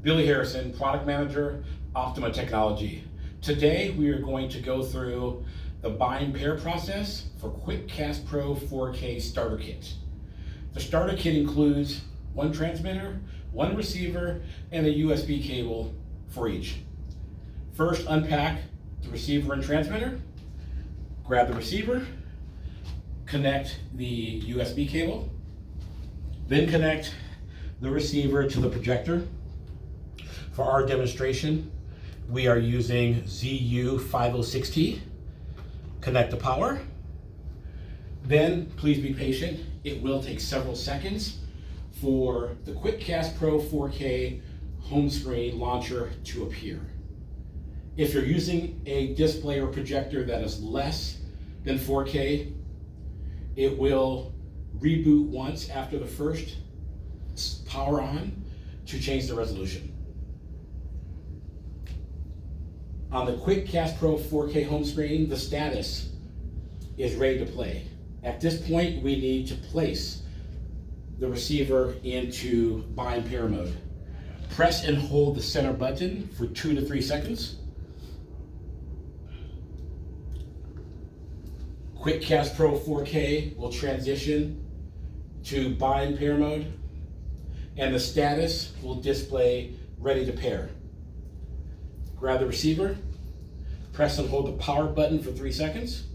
Billy Harrison, Product Manager, Optima Technology. Today we are going to go through the buy and pair process for QuickCast Pro 4K Starter Kit. The starter kit includes one transmitter, one receiver, and a USB cable for each. First, unpack the receiver and transmitter, grab the receiver, connect the USB cable, then connect the receiver to the projector. For our demonstration, we are using ZU506T. Connect the power. Then, please be patient. It will take several seconds for the QuickCast Pro 4K home screen launcher to appear. If you're using a display or projector that is less than 4K, it will reboot once after the first power on to change the resolution. On the QuickCast Pro 4K home screen, the status is ready to play. At this point, we need to place the receiver into buy and pair mode. Press and hold the center button for 2 to 3 seconds. QuickCast Pro 4K will transition to buy and pair mode, and the status will display ready to pair. Grab the receiver, press and hold the power button for 3 seconds.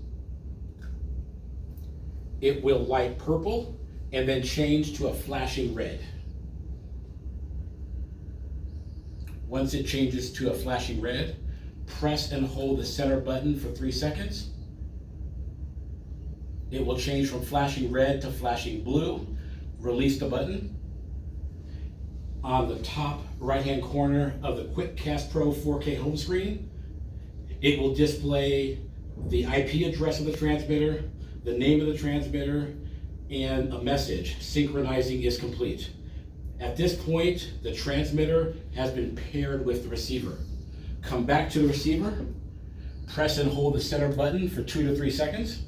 It will light purple and then change to a flashing red. Once it changes to a flashing red, press and hold the center button for 3 seconds. It will change from flashing red to flashing blue. Release the button. On the top right-hand corner of the QuickCast Pro 4K home screen, it will display the IP address of the transmitter, the name of the transmitter, and a message synchronizing is complete. At this point, the transmitter has been paired with the receiver. Come back to the receiver, press and hold the center button for 2 to 3 seconds.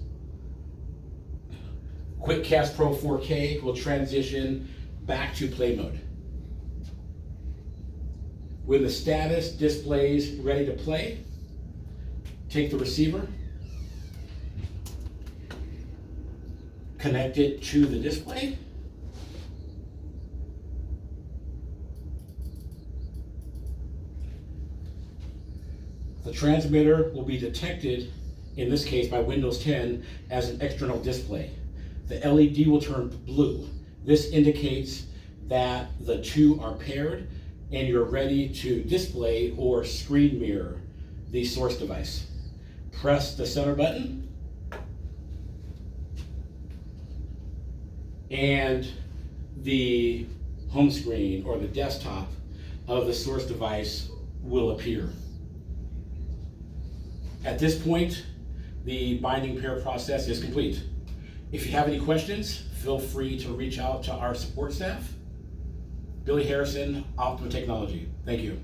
QuickCast Pro 4K will transition back to play mode. When the status displays ready to play, take the receiver, connect it to the display, the transmitter will be detected, in this case by Windows 10, as an external display. The LED will turn blue. This indicates that the two are paired and you're ready to display or screen mirror the source device. Press the center button and the home screen or the desktop of the source device will appear. At this point, the binding pair process is complete. If you have any questions, feel free to reach out to our support staff. Billy Harrison, Optima Technology. Thank you.